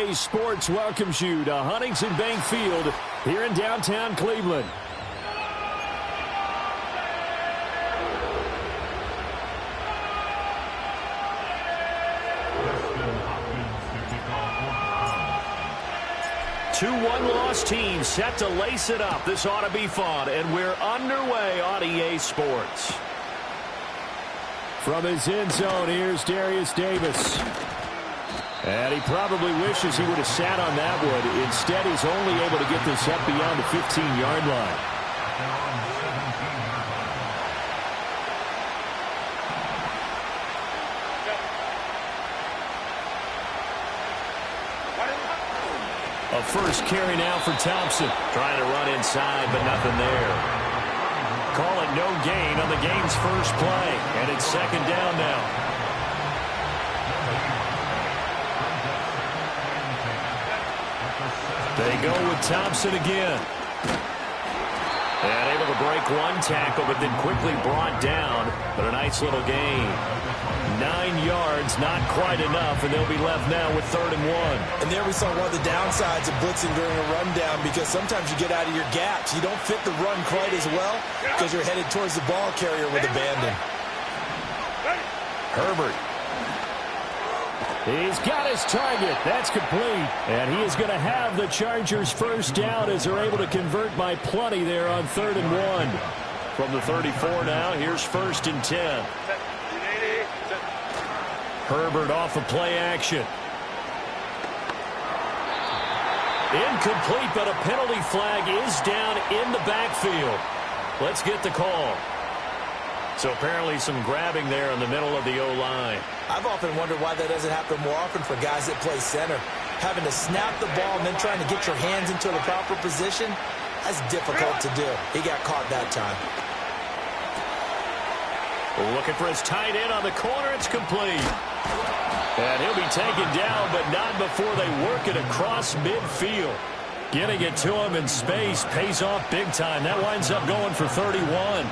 RDA Sports welcomes you to Huntington Bank Field here in downtown Cleveland. Two one-loss teams set to lace it up. This ought to be fun, and we're underway on EA Sports. From his end zone, here's Darius Davis. And he probably wishes he would have sat on that one. Instead, he's only able to get this up beyond the 15-yard line. A first carry now for Thompson. Trying to run inside, but nothing there. Call it no gain on the game's first play. And it's second down now. They go with Thompson again. And able to break one tackle, but then quickly brought down. But a nice little gain. 9 yards, not quite enough, and they'll be left now with 3rd and 1. And there we saw one of the downsides of blitzing during a rundown, because sometimes you get out of your gaps. You don't fit the run quite as well because you're headed towards the ball carrier with abandon. Herbert. He's got his target. That's complete. And he is going to have the Chargers first down as they're able to convert by plenty there on 3rd and 1. From the 34 now, here's 1st and 10. Herbert off of play action. Incomplete, but a penalty flag is down in the backfield. Let's get the call. So apparently some grabbing there in the middle of the O-line. I've often wondered why that doesn't happen more often for guys that play center. Having to snap the ball and then trying to get your hands into the proper position, that's difficult to do. He got caught that time. Looking for his tight end on the corner. It's complete. And he'll be taken down, but not before they work it across midfield. Getting it to him in space pays off big time. That winds up going for 31.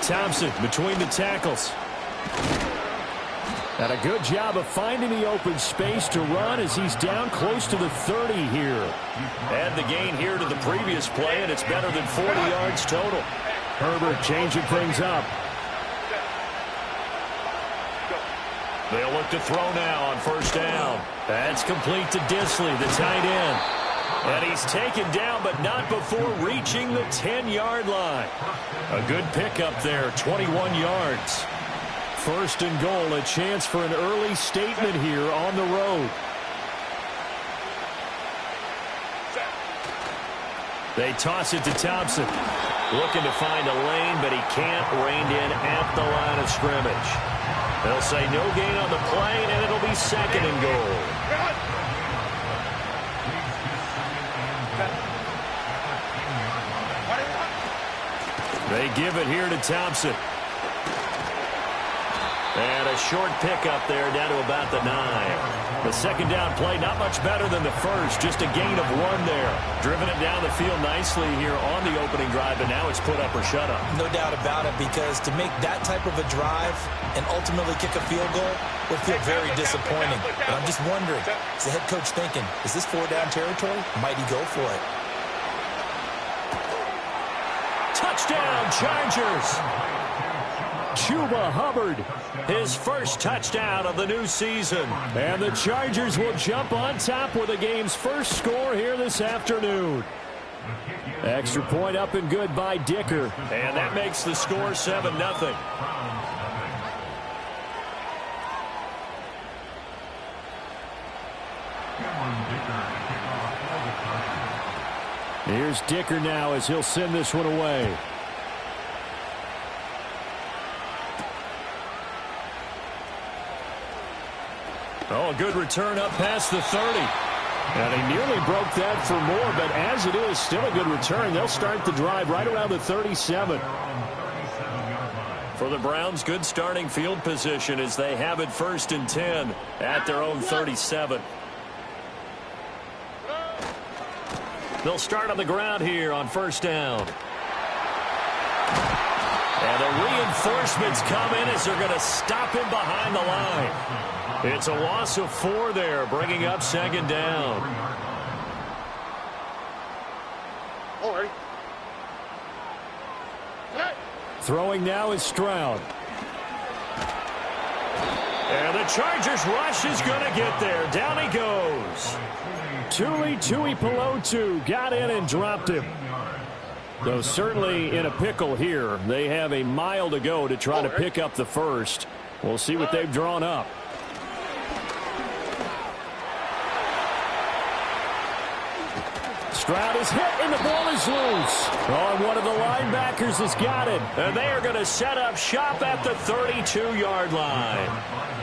Thompson between the tackles. And a good job of finding the open space to run as he's down close to the 30 here. Add the gain here to the previous play, and it's better than 40 yards total. Herbert changing things up. They'll look to throw now on 1st down. That's complete to Disley, the tight end. And he's taken down, but not before reaching the 10-yard line. A good pickup there, 21 yards. 1st and goal, a chance for an early statement here on the road. They toss it to Thompson. Looking to find a lane, but he can't. Reined in at the line of scrimmage. They'll say no gain on the play, and it'll be 2nd and goal. They give it here to Thompson. And a short pickup there down to about the 9. The 2nd down play, not much better than the first. Just a gain of 1 there. Driven it down the field nicely here on the opening drive, and now it's put up or shut up. No doubt about it, because to make that type of a drive and ultimately kick a field goal would feel very disappointing. But I'm just wondering, is the head coach thinking, is this 4-down territory? Might he go for it? Touchdown, Chargers! Chuba Hubbard, his first touchdown of the new season. And the Chargers will jump on top with the game's first score here this afternoon. Extra point up and good by Dicker. And that makes the score 7-0. Here's Dicker now as he'll send this one away. Oh, a good return up past the 30. And he nearly broke that for more, but as it is, still a good return. They'll start the drive right around the 37. For the Browns, good starting field position as they have it 1st and 10 at their own 37. They'll start on the ground here on 1st down. And the reinforcements come in as they're going to stop him behind the line. It's a loss of 4 there, bringing up second down. Throwing now is Stroud. And the Chargers rush is going to get there. Down he goes. Tuli Tuipulotu got in and dropped him. Though certainly in a pickle here. They have a mile to go to try to pick up the first. We'll see what they've drawn up. Stroud is hit, and the ball is loose. Oh, and one of the linebackers has got it. And they are going to set up shop at the 32-yard line.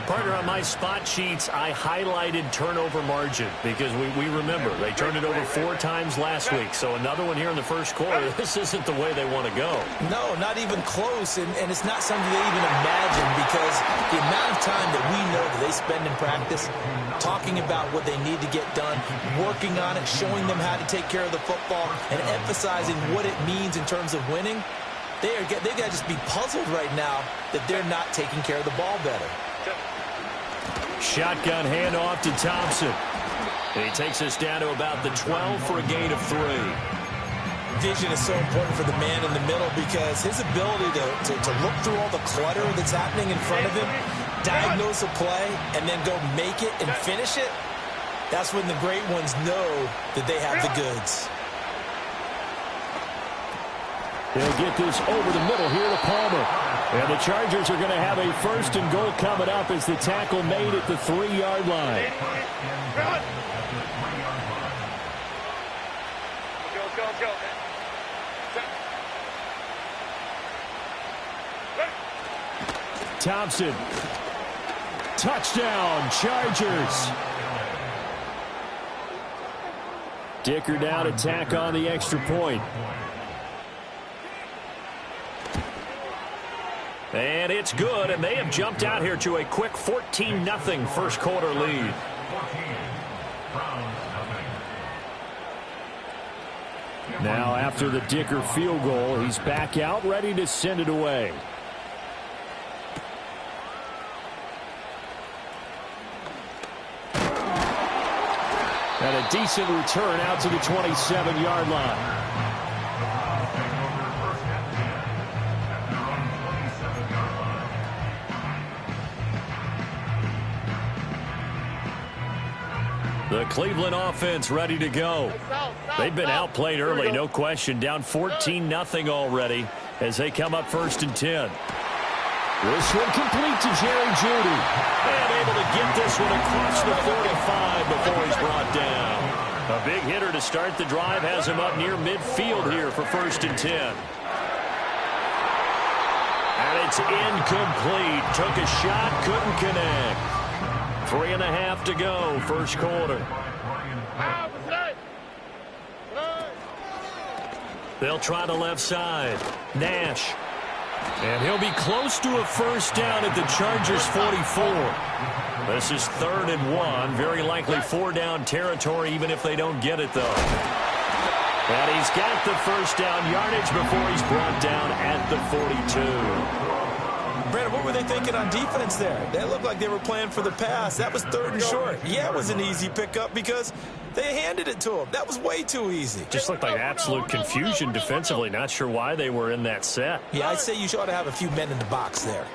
Partner, on my spot sheets, I highlighted turnover margin because we remember they turned it over 4 times last week. So another one here in the first quarter. This isn't the way they want to go. No, not even close. And it's not something they even imagine because the amount of time that we know that they spend in practice talking about what they need to get done, working on it, showing them how to take care of the football, and emphasizing what it means in terms of winning. They got to just be puzzled right now that they're not taking care of the ball better. Shotgun handoff to Thompson. And he takes us down to about the 12 for a gain of 3. Vision is so important for the man in the middle because his ability to look through all the clutter that's happening in front of him, diagnose a play, and then go make it and finish it, that's when the great ones know that they have the goods. They'll get this over the middle here to Palmer. And the Chargers are going to have a 1st and goal coming up as the tackle made at the 3-yard line. Thompson. Touchdown, Chargers. Dicker down to tack on the extra point. And it's good, and they have jumped out here to a quick 14-0 first quarter lead. Now after the Dicker field goal, he's back out ready to send it away. And a decent return out to the 27-yard line. The Cleveland offense ready to go. They've been outplayed early, no question. Down 14-0 already as they come up 1st and 10. This one complete to Jerry Jeudy. And able to get this one across the 45 before he's brought down. A big hitter to start the drive has him up near midfield here for 1st and 10. And it's incomplete. Took a shot, couldn't connect. 3.5 to go, first quarter. They'll try the left side. Nash. And he'll be close to a 1st down at the Chargers 44. This is 3rd and 1. Very likely 4-down territory, even if they don't get it, though. And he's got the 1st down yardage before he's brought down at the 42. Brandon, what were they thinking on defense there? They looked like they were playing for the pass. That was 3rd and short. Yeah, it was an easy pickup because they handed it to him. That was way too easy. Just looked like absolute confusion defensively. Not sure why they were in that set. Yeah, I'd say you ought to have a few men in the box there.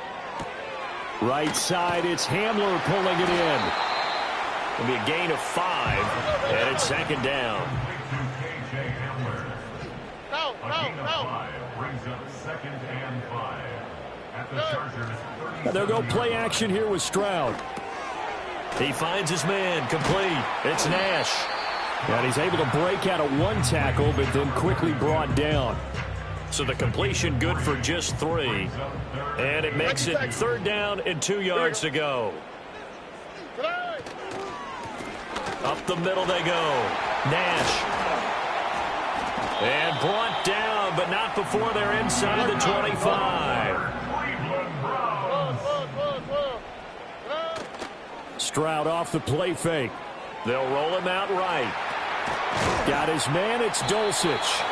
Right side, it's Hamler pulling it in. It'll be a gain of 5, and it's 2nd down. They'll go play action here with Stroud. He finds his man, complete. It's Nash. And he's able to break out of 1 tackle, but then quickly brought down. So the completion good for just 3. And it makes it 3rd down and 2 yards to go. Up the middle they go. Nash. And brought down, but not before they're inside the 25. Stroud off the play fake. They'll roll him out right. Got his man, it's Dulcich.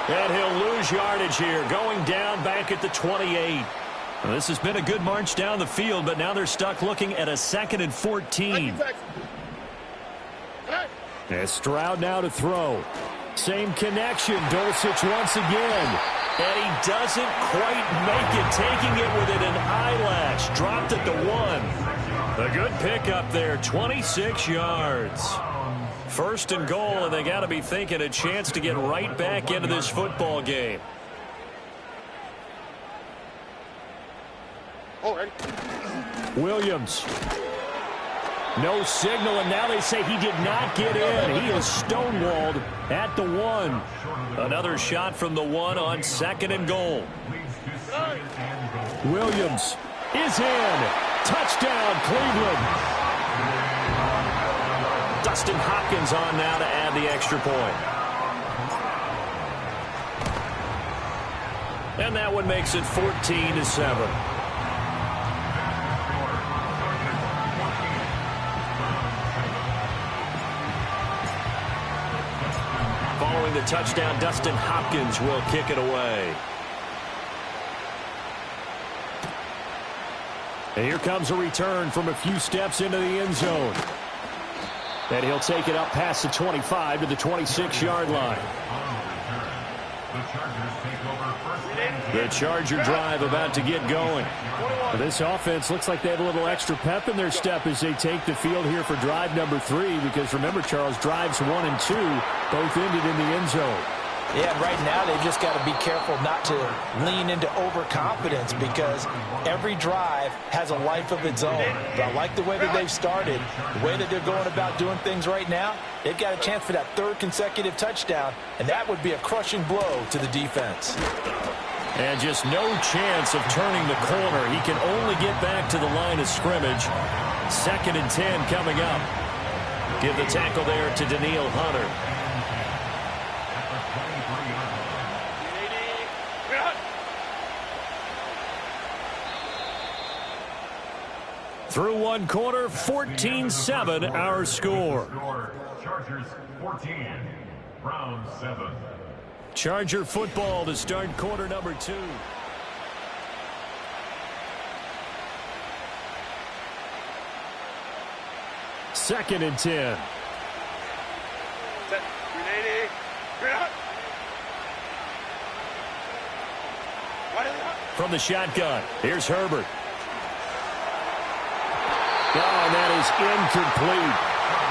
And he'll lose yardage here, going down back at the 28. Well, this has been a good march down the field, but now they're stuck looking at a 2nd and 14. And Stroud now to throw. Same connection. Dulcich once again. And he doesn't quite make it, taking it within an eyelash. Dropped at the 1. A good pickup there, 26 yards. 1st and goal, and they got to be thinking a chance to get right back into this football game. Williams. No signal, and now they say he did not get in. He is stonewalled at the 1. Another shot from the 1 on 2nd and goal. Williams is in. Touchdown, Cleveland. Dustin Hopkins on now to add the extra point. And that one makes it 14-7. Following the touchdown, Dustin Hopkins will kick it away. And here comes a return from a few steps into the end zone. And he'll take it up past the 25 to the 26-yard line. The Charger drive about to get going. This offense looks like they have a little extra pep in their step as they take the field here for drive number 3. Because remember, Charles, drives 1 and 2 both ended in the end zone. Yeah, and right now they've just got to be careful not to lean into overconfidence because every drive has a life of its own. But I like the way that they've started, the way that they're going about doing things right now. They've got a chance for that 3rd consecutive touchdown, and that would be a crushing blow to the defense. And just no chance of turning the corner. He can only get back to the line of scrimmage. 2nd and 10 coming up. Give the tackle there to Daniil Hunter. Through 1 quarter, 14-7 our score. Chargers 14, Browns 7. Charger football to start quarter number 2. Second and 10. From the shotgun, here's Herbert. Oh, and that is incomplete.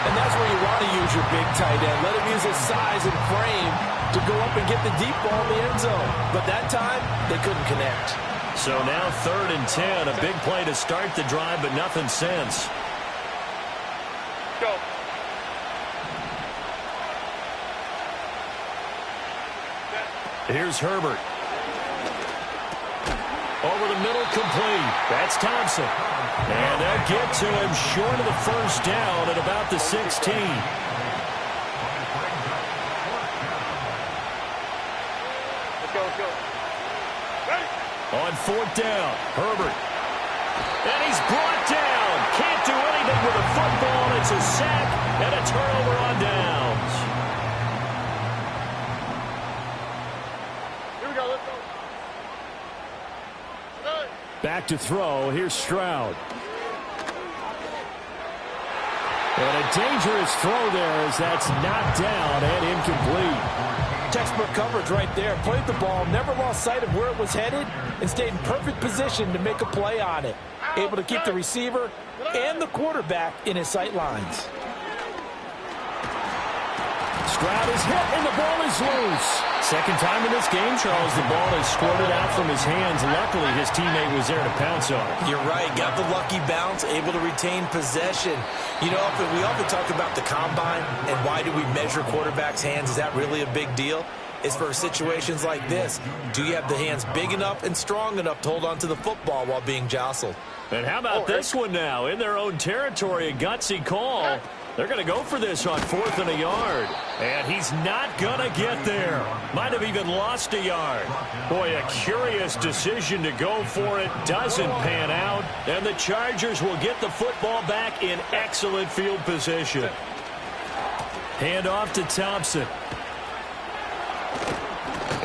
And that's where you want to use your big tight end. Let him use his size and frame to go up and get the deep ball in the end zone. But that time, they couldn't connect. So now 3rd and 10. A big play to start the drive, but nothing since. Go. Here's Herbert. Over the middle, complete. That's Thompson. And they'll get to him short of the 1st down at about the 16. Let's go. Ready? On 4th down, Herbert. And he's brought down. Can't do anything with a football. It's a sack and a turnover on downs. Here we go. Let's go. Back to throw. Here's Stroud. And a dangerous throw there as that's knocked down and incomplete. Textbook coverage right there. Played the ball, never lost sight of where it was headed, and stayed in perfect position to make a play on it. Able to keep the receiver and the quarterback in his sight lines. Stroud is hit, and the ball is loose. Second time in this game, Charles, the ball has squirted out from his hands. Luckily, his teammate was there to pounce on it. You're right. Got the lucky bounce, able to retain possession. You know, we often talk about the combine and why do we measure quarterbacks' hands. Is that really a big deal? It's for situations like this. Do you have the hands big enough and strong enough to hold on to the football while being jostled? And how about this one now? In their own territory, a gutsy call. They're going to go for this on 4th and a yard. And he's not going to get there. Might have even lost a yard. Boy, a curious decision to go for it. Doesn't pan out. And the Chargers will get the football back in excellent field position. Hand off to Thompson.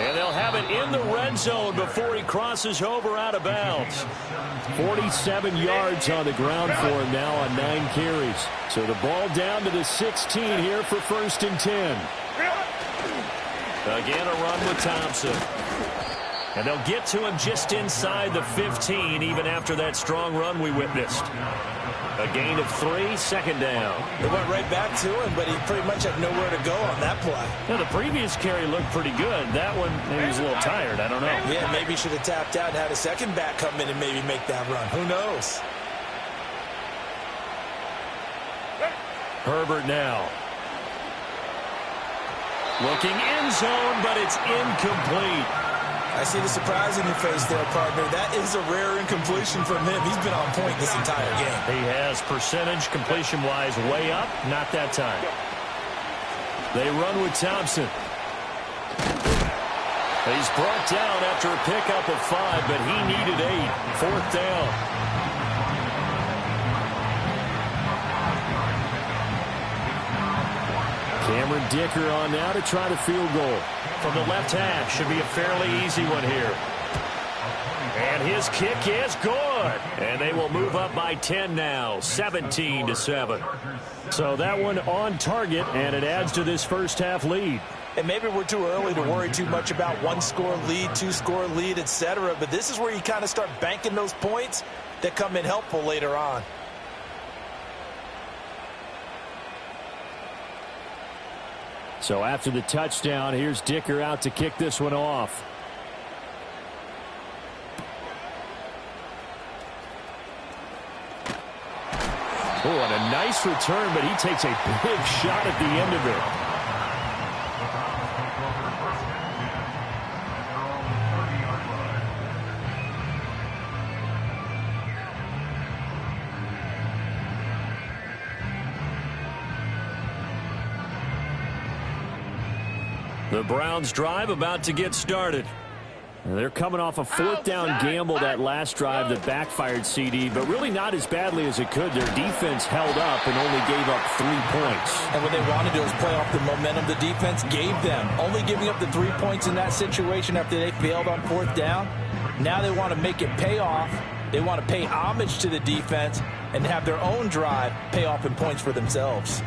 And they'll have it in the red zone before he crosses over out of bounds. 47 yards on the ground for him now on 9 carries. So the ball down to the 16 here for 1st and 10. Again, a run with Thompson. And they'll get to him just inside the 15, even after that strong run we witnessed. A gain of 3, 2nd down. They went right back to him, but he pretty much had nowhere to go on that play. Now, the previous carry looked pretty good. That one, maybe he was a little tired. I don't know. Yeah, maybe he should have tapped out and had a second back come in and maybe make that run. Who knows? Herbert now. Looking end zone, but it's incomplete. I see the surprise in your face there, partner. That is a rare incompletion from him. He's been on point this entire game. He has percentage completion-wise way up. Not that time. They run with Thompson. He's brought down after a pickup of 5, but he needed 8. 4th down. Cameron Dicker on now to try the field goal. From the left half, should be a fairly easy one here. And his kick is good. And they will move up by 10 now, 17-7. So that one on target, and it adds to this first half lead. And maybe we're too early to worry too much about 1-score lead, 2-score lead, etc. But this is where you kind of start banking those points that come in helpful later on. So after the touchdown, here's Dicker out to kick this one off. Oh, and a nice return, but he takes a big shot at the end of it. The Browns drive about to get started. They're coming off a 4th down gamble that last drive that backfired CD, but really not as badly as it could. Their defense held up and only gave up 3 points. And what they wanted to do was play off the momentum the defense gave them. Only giving up the 3 points in that situation after they failed on 4th down. Now they want to make it pay off. They want to pay homage to the defense and have their own drive pay off in points for themselves.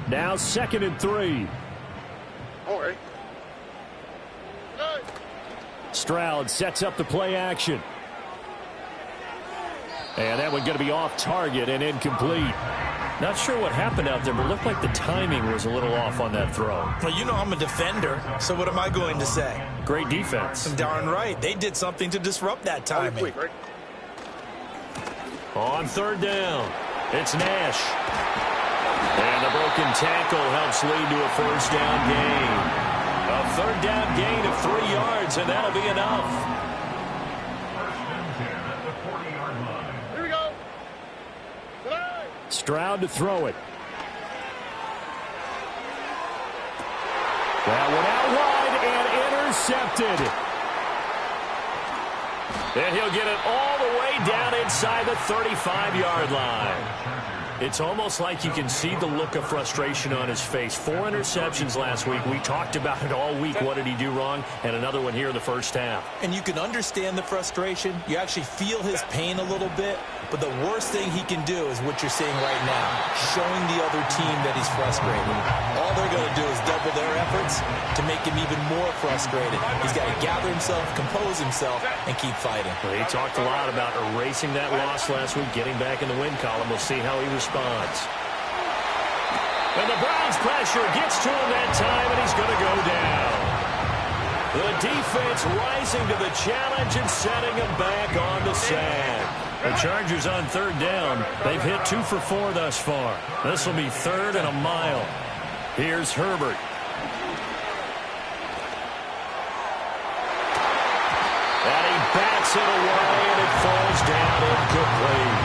Now 2nd and 3. Stroud sets up the play action. And that one going to be off target and incomplete. Not sure what happened out there, but it looked like the timing was a little off on that throw. Well, you know I'm a defender, so what am I going to say? Great defense. Darn right. They did something to disrupt that timing. On 3rd down, it's Nash. And the broken tackle helps lead to a 1st down gain. A 3rd down gain of 3 yards, and that'll be enough. Here we go. Stroud to throw it. That one out wide and intercepted. And he'll get it all the way down inside the 35-yard line. It's almost like you can see the look of frustration on his face. 4 interceptions last week. We talked about it all week. What did he do wrong? And another one here in the first half. And you can understand the frustration. You actually feel his pain a little bit. But the worst thing he can do is what you're seeing right now, showing the other team that he's frustrated. All they're going to do is double their efforts to make him even more frustrated. He's got to gather himself, compose himself, and keep fighting. Well, he talked a lot about erasing that loss last week, getting back in the win column. We'll see how he responds. And the Browns pressure gets to him that time, and he's going to go down. The defense rising to the challenge and setting him back on the sand. The Chargers on 3rd down. They've hit 2 for 4 thus far. This will be 3rd and a mile. Here's Herbert. And he bats it away, and it falls down incomplete.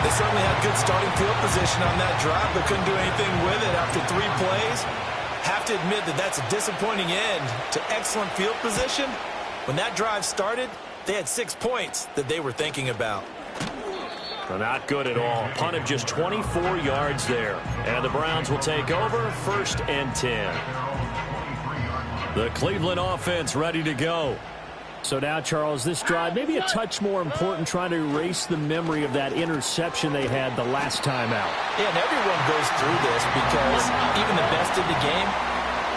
They certainly had good starting field position on that drive, but couldn't do anything with it after 3 plays. Have to admit that that's a disappointing end to excellent field position. When that drive started, they had 6 points that they were thinking about. Not good at all. Punt of just 24 yards there. And the Browns will take over 1st and 10. The Cleveland offense ready to go. So now, Charles, this drive maybe a touch more important, trying to erase the memory of that interception they had the last time out. Yeah, and everyone goes through this because even the best in the game,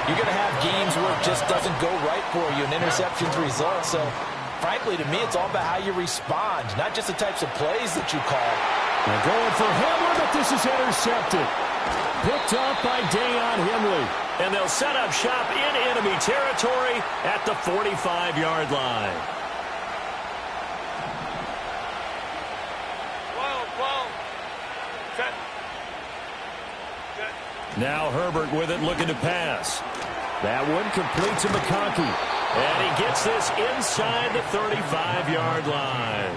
you're going to have games where it just doesn't go right for you, and interceptions result. So, frankly, to me, it's all about how you respond, not just the types of plays that you call. They're going for Hamler, but this is intercepted. Picked up by Deion Henley. And they'll set up shop in enemy territory at the 45-yard line. Now Herbert with it, looking to pass. That one complete to McConkey. And he gets this inside the 35-yard line.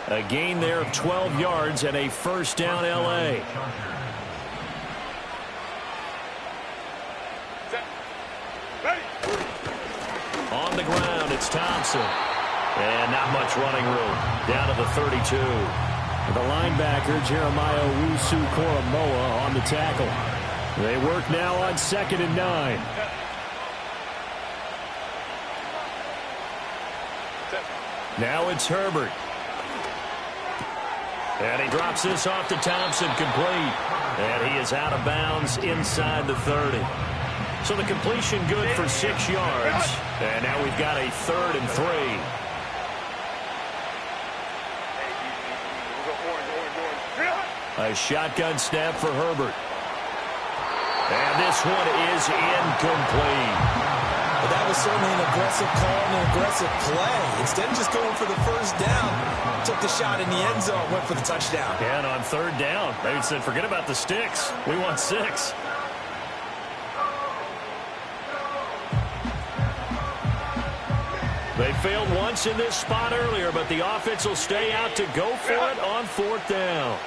A gain there of 12 yards and a 1st down L.A. On the ground, it's Thompson. And not much running room. Down to the 32. The linebacker, Jeremiah Owusu-Koramoah, on the tackle. They work now on 2nd and 9. Now it's Herbert. And he drops this off to Thompson, complete. And he is out of bounds inside the 30. So the completion good for 6 yards. And now we've got a 3rd and 3. A shotgun snap for Herbert. And this one is incomplete. But that was certainly an aggressive call and an aggressive play. Instead of just going for the 1st down, took the shot in the end zone, went for the touchdown. And on 3rd down, they said, forget about the sticks. We want 6. They failed once in this spot earlier, but the offense will stay out to go for it on 4th down.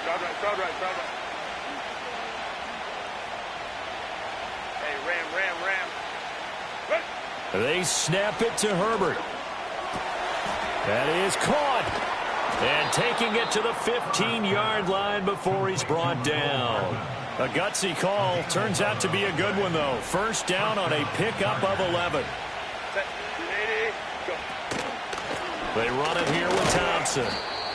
Crowd right. Hey, ram. They snap it to Herbert. That is caught. And taking it to the 15-yard line before he's brought down. A gutsy call. Turns out to be a good one, though. 1st down on a pickup of 11. They run it here with Thompson.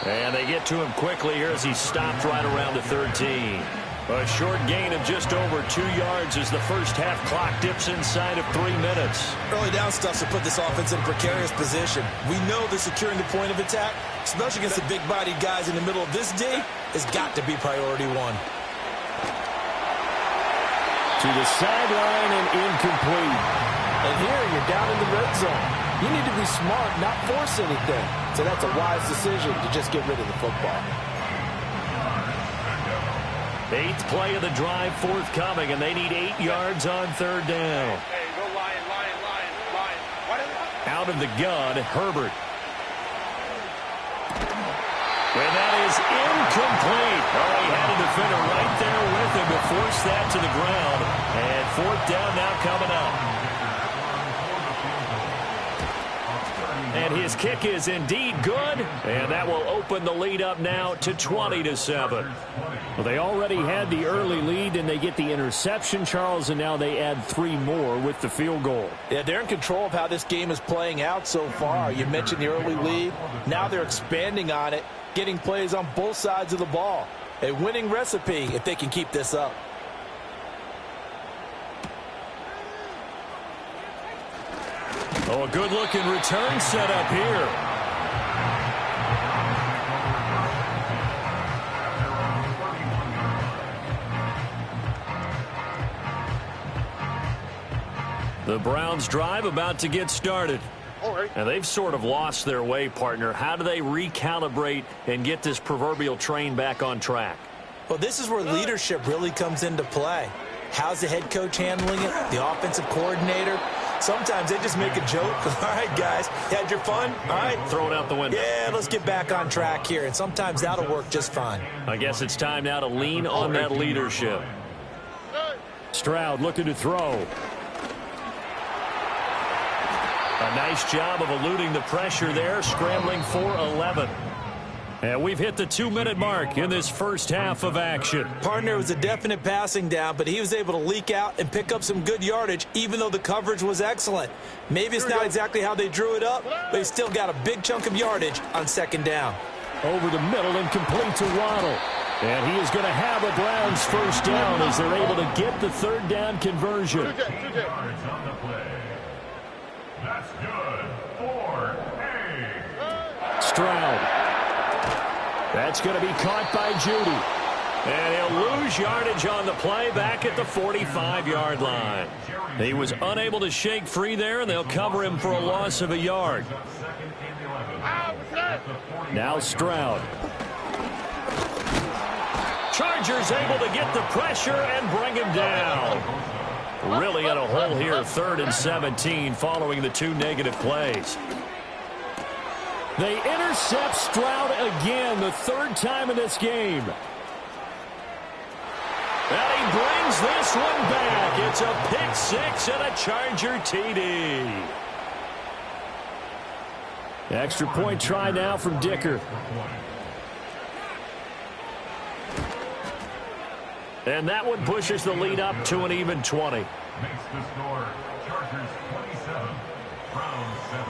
And they get to him quickly here as he stopped right around the 13. A short gain of just over 2 yards as the first half clock dips inside of 3 minutes. Early down stuff to put this offense in a precarious position. We know that securing the point of attack, especially against the big-bodied guys in the middle of this D, has got to be priority 1. To the sideline and incomplete. And here you're down in the red zone. You need to be smart, not force anything. So that's a wise decision to just get rid of the football. 8th play of the drive forthcoming, and they need 8 yards on 3rd down. Hey, go Lion. Out of the gun, Herbert. And that is incomplete. Oh, he had a defender right there with him to force that to the ground. And 4th down now coming up. And his kick is indeed good. And that will open the lead up now to 20-7. Well, they already had the early lead, and they get the interception, Charles, and now they add 3 more with the field goal. Yeah, they're in control of how this game is playing out so far. You mentioned the early lead. Now they're expanding on it, getting plays on both sides of the ball. A winning recipe if they can keep this up. Oh, a good-looking return set up here. The Browns drive about to get started. And they've sort of lost their way, partner. How do they recalibrate and get this proverbial train back on track? Well, this is where leadership really comes into play. How's the head coach handling it? The offensive coordinator? Sometimes they just make a joke. All right, guys, you had your fun? All right. Throw it out the window. Yeah, let's get back on track here. And sometimes that'll work just fine. I guess it's time now to lean on that leadership. Stroud looking to throw. A nice job of eluding the pressure there, scrambling for 11. And we've hit the 2-minute mark in this first half of action. Partner, was a definite passing down, but he was able to leak out and pick up some good yardage, even though the coverage was excellent. Maybe it's not exactly how they drew it up, but he still got a big chunk of yardage on second down. Over the middle and complete to Waddle. And he is going to have a Browns first down as they're able to get the third down conversion. 2 yards on the play. That's good for A. Stroud. That's going to be caught by Judy. And he'll lose yardage on the play back at the 45-yard line. He was unable to shake free there, and they'll cover him for a loss of a yard. Now Stroud. Chargers able to get the pressure and bring him down. Really in a hole here, 3rd and 17 following the 2 negative plays. They intercept Stroud again, the 3rd time in this game. And he brings this one back. It's a pick 6 and a Charger TD. Extra point try now from Dicker. And that one pushes the lead up to an even 20. Makes the score Chargers 27, Browns 7.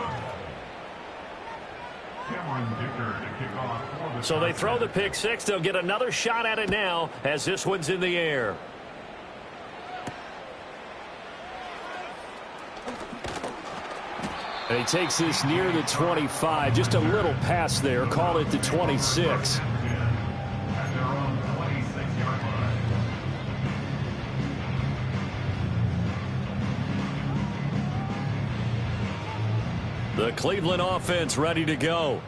Cameron Dicker to kick off for the So they throw the pick 6. They'll get another shot at it now as this one's in the air. And he takes this near the 25. Just a little pass there. Call it the 26. at their own 26-yard line. The Cleveland offense ready to go.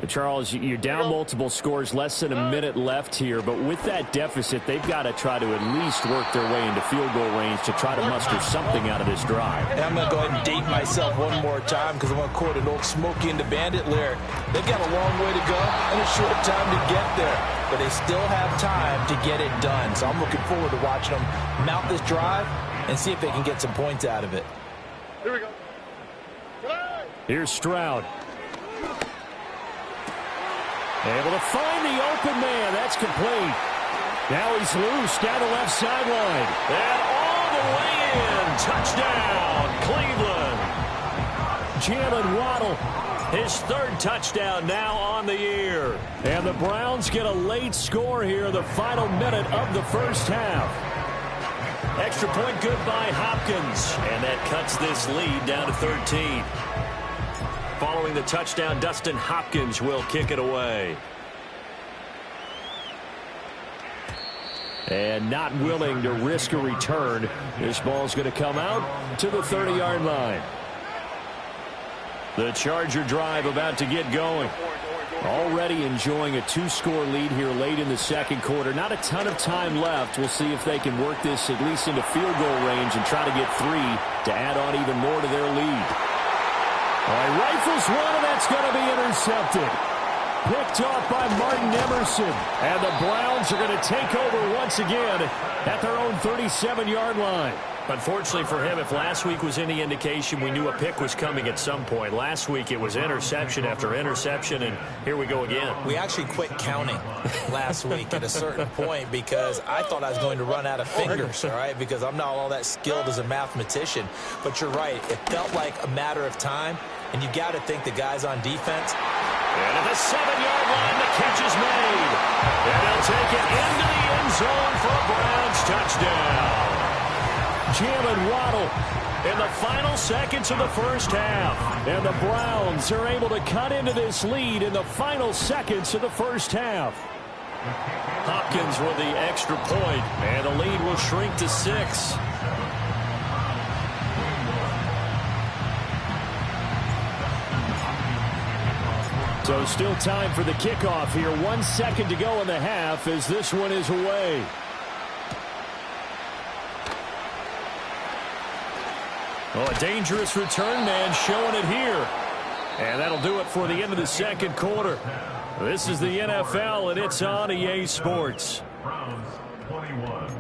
Charles, you're down multiple scores, less than a minute left here, but with that deficit, they've got to try to at least work their way into field goal range to try to muster something out of this drive. And I'm going to go ahead and date myself one more time because I'm going to quote an old Smokey and the Bandit lyric. They've got a long way to go and a short time to get there, but they still have time to get it done. So I'm looking forward to watching them mount this drive and see if they can get some points out of it. Here we go. Here's Stroud. Able to find the open man. That's complete. Now he's loose down the left sideline. And all the way in. Touchdown, Cleveland. Jalen Waddle. His 3rd touchdown now on the year. And the Browns get a late score here, the final minute of the first half. Extra point good by Hopkins. And that cuts this lead down to 13. Following the touchdown, Dustin Hopkins will kick it away. And not willing to risk a return. This ball's going to come out to the 30-yard line. The Charger drive about to get going. Already enjoying a 2-score lead here late in the second quarter. Not a ton of time left. We'll see if they can work this at least into field goal range and try to get 3 to add on even more to their lead. All right, rifles one, and that's going to be intercepted. Picked off by Martin Emerson. And the Browns are going to take over once again at their own 37-yard line. Unfortunately for him, if last week was any indication, we knew a pick was coming at some point. Last week it was interception after interception, and here we go again. We actually quit counting last week at a certain point because I thought I was going to run out of fingers, all right, because I'm not all that skilled as a mathematician. But you're right. It felt like a matter of time, and you got to think the guys on defense. And at the 7-yard line, the catch is made. And they'll take it into the end zone for a Browns touchdown. Jalen Waddle In the final seconds of the first half. And the Browns are able to cut into this lead in the final seconds of the first half. Hopkins with the extra point, and the lead will shrink to 6. So still time for the kickoff here. 1 second to go in the half as this one is away. Oh, a dangerous return man showing it here. And that'll do it for the end of the second quarter. This is the NFL, and it's on EA Sports. Browns 21.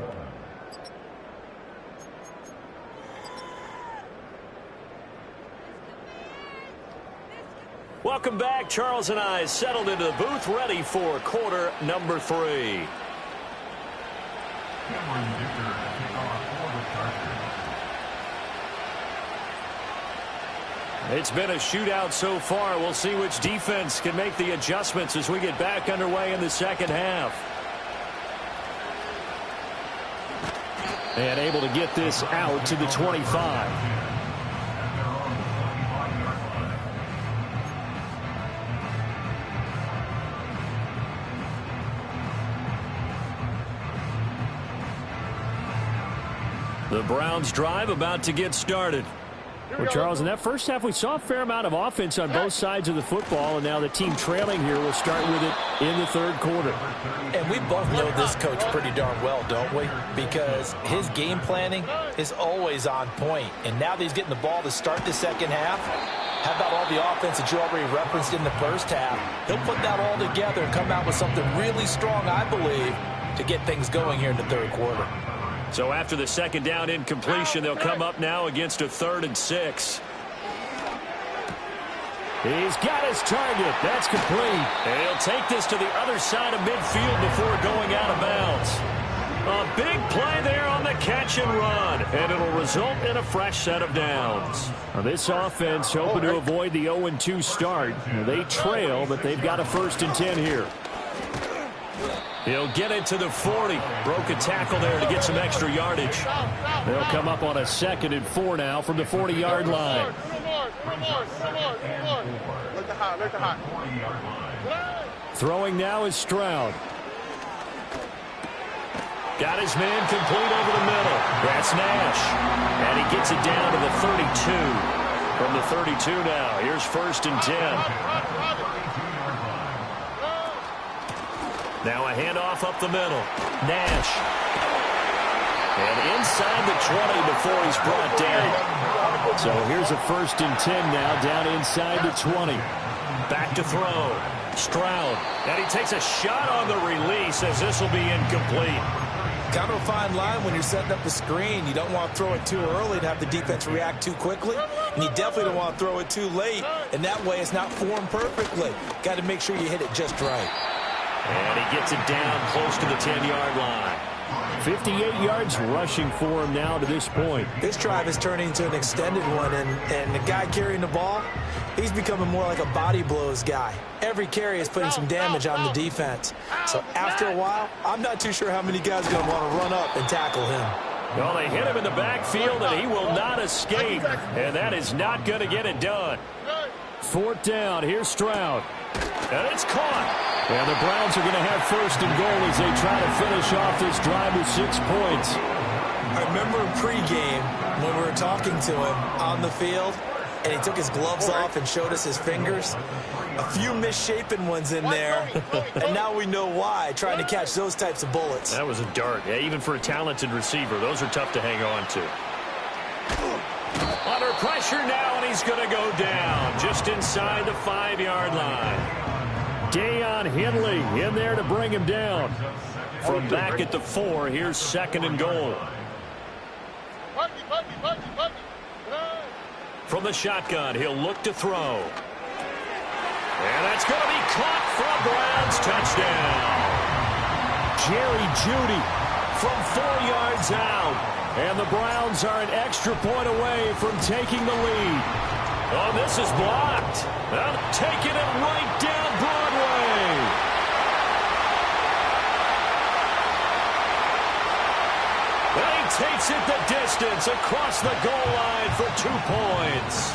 Welcome welcome back. Charles and I settled into the booth, ready for quarter number 3. Cameron Dicker to kick off for the Chargers. It's been a shootout so far. We'll see which defense can make the adjustments as we get back underway in the second half. And able to get this out to the 25. The Browns drive about to get started. Well, Charles, in that first half, we saw a fair amount of offense on both sides of the football, and now the team trailing here will start with it in the third quarter. And we both know this coach pretty darn well, don't we? Because his game planning is always on point. And now that he's getting the ball to start the second half, how about all the offense that you already referenced in the first half? He'll put that all together and come out with something really strong, I believe, to get things going here in the third quarter. So after the second down incompletion, they'll come up now against a 3rd and 6. He's got his target. That's complete. And he'll take this to the other side of midfield before going out of bounds. A big play there on the catch and run, and it'll result in a fresh set of downs. Now this offense hoping to avoid the 0-2 start. They trail, but they've got a 1st and 10 here. He'll get it to the 40. Broke a tackle there to get some extra yardage. They'll come up on a 2nd and 4 now from the 40-yard line. Throwing now is Stroud. Got his man complete over the middle. That's Nash. And he gets it down to the 32. From the 32 now, here's 1st and 10. Now a handoff up the middle. Nash. And inside the 20 before he's brought down. So here's a 1st and 10 now down inside the 20. Back to throw. Stroud. And he takes a shot on the release as this will be incomplete. Kind of a fine line when you're setting up the screen. You don't want to throw it too early and have the defense react too quickly. And you definitely don't want to throw it too late. And that way it's not formed perfectly. Got to make sure you hit it just right. And he gets it down close to the 10-yard line. 58 yards rushing for him now to this point. This drive is turning into an extended one, and the guy carrying the ball, he's becoming more like a body blows guy. Every carry is putting some damage on the defense. So after a while, I'm not too sure how many guys are going to want to run up and tackle him. Well, they hit him in the backfield, and he will not escape. And that is not going to get it done. 4th down. Here's Stroud. And it's caught. And the Browns are going to have 1st and goal as they try to finish off this drive with 6 points. I remember in pregame when we were talking to him on the field, and he took his gloves off and showed us his fingers. A few misshapen ones in there, and now we know why, trying to catch those types of bullets. That was a dart. Yeah, even for a talented receiver, those are tough to hang on to. Under pressure now, and he's going to go down just inside the 5-yard line. Deion Henley in there to bring him down. From back at the 4, here's 2nd and goal. From the shotgun, he'll look to throw. And that's going to be caught for a Browns touchdown. Jerry Jeudy from 4 yards out. And the Browns are an extra point away from taking the lead. Oh, this is blocked. Well, taking it right down Broadway. And he takes it the distance across the goal line for 2 points.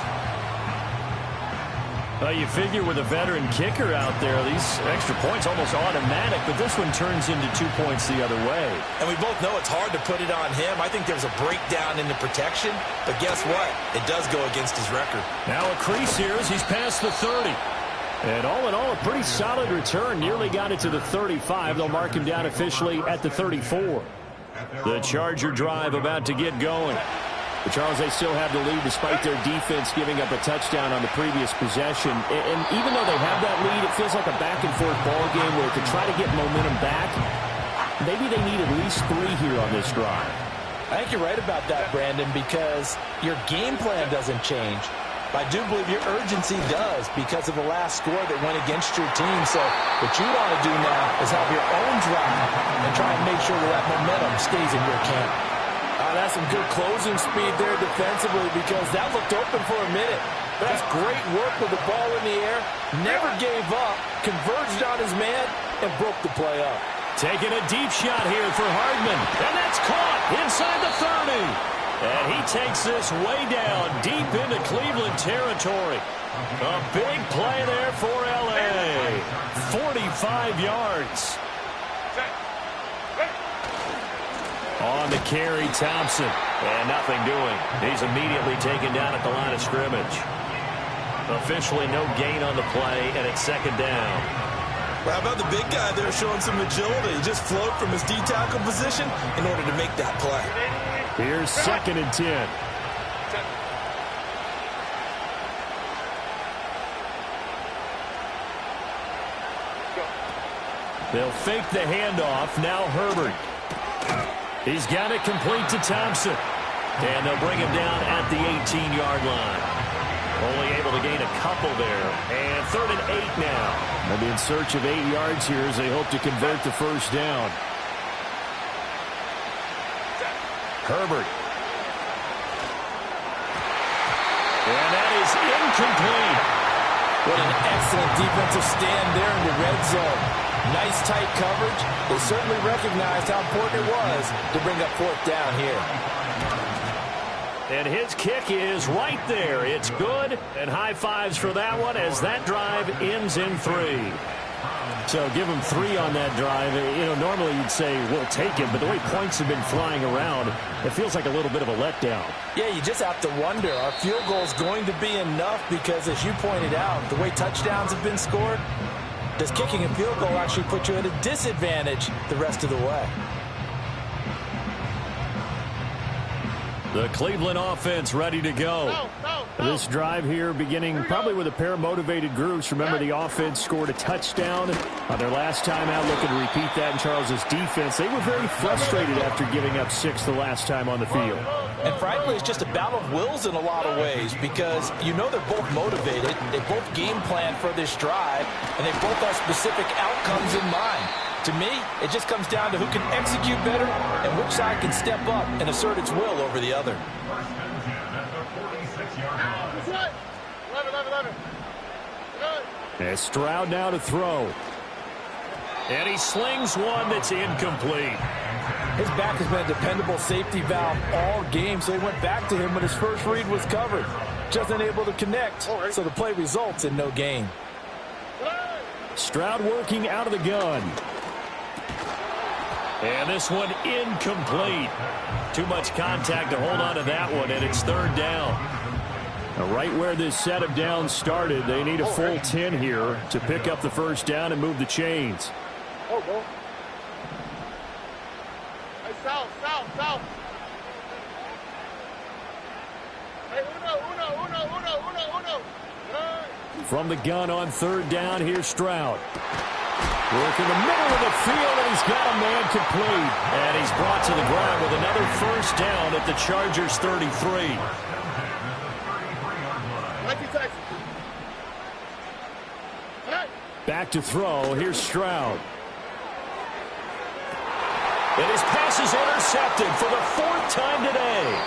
Well, you figure with a veteran kicker out there, these extra points almost automatic, but this one turns into 2 points the other way. And we both know it's hard to put it on him. I think there's a breakdown in the protection, but guess what? It does go against his record. Now a crease here as he's past the 30. And all in all, a pretty solid return. Nearly got it to the 35. They'll mark him down officially at the 34. The Charger drive about to get going. But Charles, they still have the lead despite their defense giving up a touchdown on the previous possession. And even though they have that lead, it feels like a back-and-forth ball game where to try to get momentum back, maybe they need at least 3 here on this drive. I think you're right about that, Brandon, because your game plan doesn't change. I do believe your urgency does because of the last score that went against your team. So what you want to do now is have your own drive and try and make sure that momentum stays in your camp. That's some good closing speed there defensively because that looked open for a minute. That's great work with the ball in the air. Never gave up, converged on his man, and broke the play up. Taking a deep shot here for Hardman. And that's caught inside the 30. And he takes this way down deep into Cleveland territory. A big play there for L.A. 45 yards. On the carry, Thompson. And nothing doing. He's immediately taken down at the line of scrimmage. Officially no gain on the play, and it's second down. Well, how about the big guy there showing some agility? He just flowed from his D-tackle position in order to make that play. Here's second and 10. They'll fake the handoff. Now Herbert. He's got it complete to Thompson. And they'll bring him down at the 18-yard line. Only able to gain a couple there. And 3rd and 8 now. They'll be in search of 8 yards here as they hope to convert the first down. Herbert. And that is incomplete. What an excellent defensive stand there in the red zone. Nice tight coverage. They certainly recognized how important it was to bring up 4th down here. And his kick is right there. It's good, and high fives for that one as that drive ends in 3. So give him 3 on that drive. You know, normally you'd say we'll take it, but the way points have been flying around, it feels like a little bit of a letdown. Yeah, you just have to wonder, are field goals going to be enough? Because as you pointed out, the way touchdowns have been scored, does kicking a field goal actually put you at a disadvantage the rest of the way? The Cleveland offense ready to go. This drive here beginning probably with a pair of motivated groups. Remember, the offense scored a touchdown on their last time out. Looking to repeat that in Charles's defense. They were very frustrated after giving up 6 the last time on the field. And frankly, it's just a battle of wills in a lot of ways because you know they're both motivated. They both game plan for this drive, and they both have specific outcomes in mind. To me, it just comes down to who can execute better and which side can step up and assert its will over the other. And Stroud now to throw. And he slings one that's incomplete. His back has been a dependable safety valve all game, so he went back to him when his first read was covered. Just unable to connect, so the play results in no gain. Stroud working out of the gun. And this one incomplete. Too much contact to hold on to that one, and it's 3rd down. Now, right where this set of downs started, they need a full 10 here to pick up the first down and move the chains. Hey, south. Hey, uno. From the gun on 3rd down, here's Stroud. Work in the middle of the field, and he's got a man complete. And he's brought to the ground with another first down at the Chargers' 33. Back to throw. Here's Stroud. And his pass is intercepted for the 4th time today.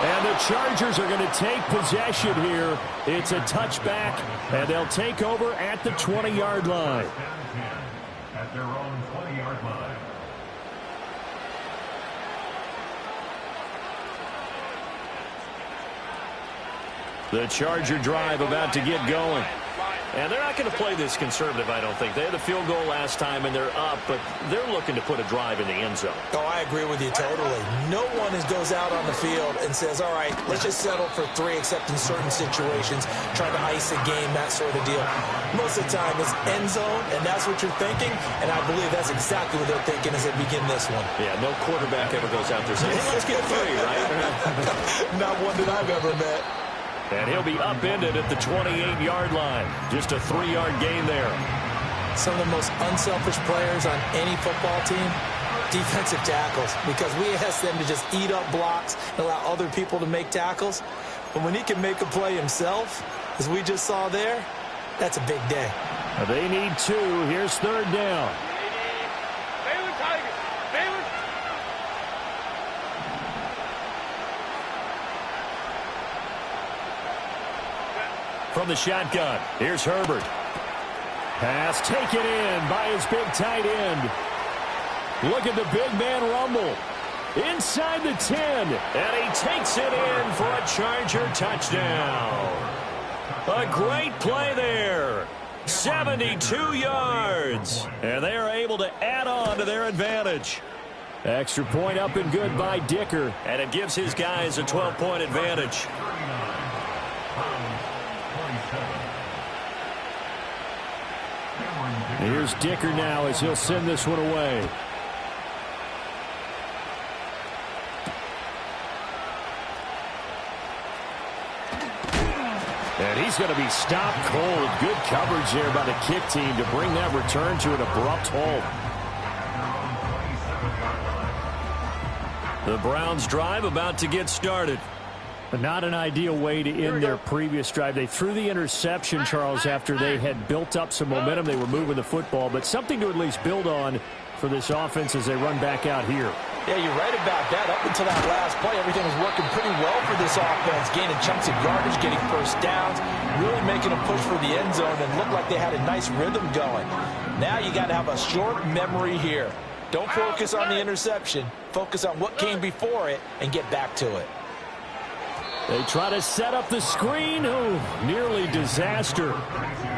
And the Chargers are going to take possession here. It's a touchback, and they'll take over at the 20-yard line. At their own 20-yard line. The Charger drive about to get going. And they're not going to play this conservative, I don't think. They had a field goal last time, and they're up, but they're looking to put a drive in the end zone. Oh, I agree with you totally. No one goes out on the field and says, all right, let's just settle for 3, except in certain situations, trying to ice a game, that sort of deal. Most of the time, it's end zone, and that's what you're thinking, and I believe that's exactly what they're thinking as they begin this one. Yeah, no quarterback ever goes out there saying, hey, let's get 3, right? Not one that I've ever met. And he'll be upended at the 28-yard line. Just a 3-yard gain there. Some of the most unselfish players on any football team, defensive tackles, because we ask them to just eat up blocks and allow other people to make tackles. But when he can make a play himself, as we just saw there, that's a big day. They need 2. Here's third down. From the shotgun, here's Herbert. Pass taken in by his big tight end. Look at the big man rumble. Inside the 10, and he takes it in for a Charger touchdown. A great play there. 72 yards, and they are able to add on to their advantage. Extra point up and good by Dicker, and it gives his guys a 12-point advantage. Here's Dicker now as he'll send this one away. And he's going to be stopped cold. Good coverage there by the kick team to bring that return to an abrupt halt. The Browns drive about to get started. But not an ideal way to end their previous drive. They threw the interception, Charles, after they had built up some momentum. They were moving the football, but something to at least build on for this offense as they run back out here. Yeah, you're right about that. Up until that last play, everything was working pretty well for this offense, gaining chunks of yardage, getting first downs, really making a push for the end zone, and looked like they had a nice rhythm going. Now you got to have a short memory here. Don't focus on the interception. Focus on what came before it and get back to it. They try to set up the screen. Oh, nearly disaster.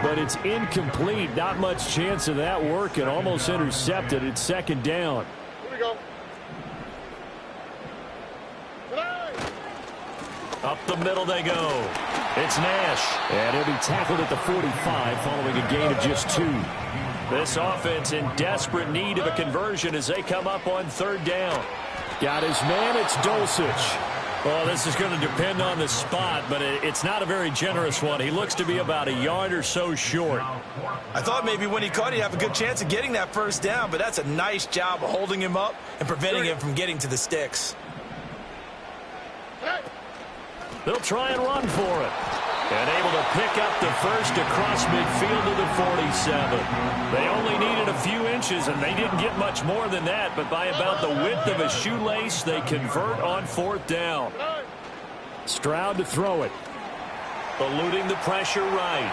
But it's incomplete. Not much chance of that working. Almost intercepted. It's second down. Here we go. Up the middle they go. It's Nash. And he'll be tackled at the 45 following a gain of just 2. This offense in desperate need of a conversion as they come up on third down. Got his man. It's Dulcich. Well, this is going to depend on the spot, but it's not a very generous one. He looks to be about a yard or so short. I thought maybe when he caught, he'd have a good chance of getting that first down, but that's a nice job of holding him up and preventing him from getting to the sticks. They'll try and run for it. And able to pick up the first across midfield to the 47. They only needed a few inches, and they didn't get much more than that. But by about the width of a shoelace, they convert on fourth down. Stroud to throw it. Eluding the pressure right.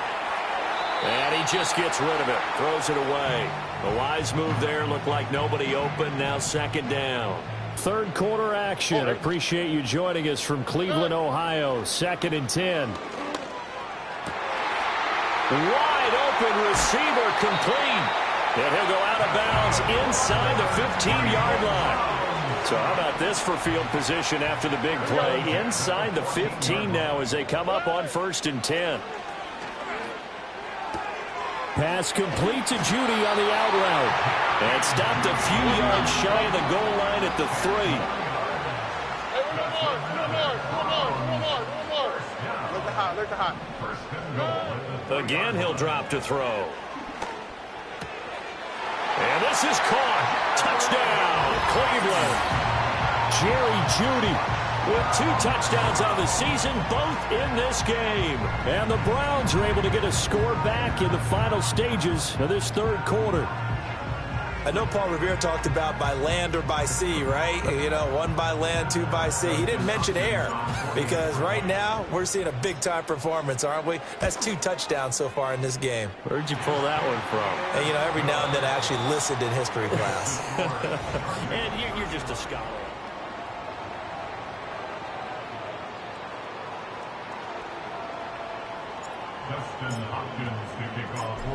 And he just gets rid of it. Throws it away. A wise move there. Looked like nobody open. Now second down. Third quarter action. Appreciate you joining us from Cleveland, Ohio. 2nd and 10. Wide open receiver complete. And he'll go out of bounds inside the 15-yard line. So how about this for field position after the big play? Inside the 15 now as they come up on 1st and 10. Pass complete to Judy on the out route. And stopped a few yards shy of the goal line at the 3. Hey, one more. Look at hot. Again, he'll drop to throw. And this is caught. Touchdown, Cleveland. Jerry Jeudy with 2 touchdowns on the season, both in this game. And the Browns are able to get a score back in the final stages of this third quarter. I know Paul Revere talked about by land or by sea, right? You know, 1 by land, 2 by sea. He didn't mention air because right now we're seeing a big-time performance, aren't we? That's 2 touchdowns so far in this game. Where'd you pull that one from? And, you know, every now and then I actually listened in history class. And you're just a scholar.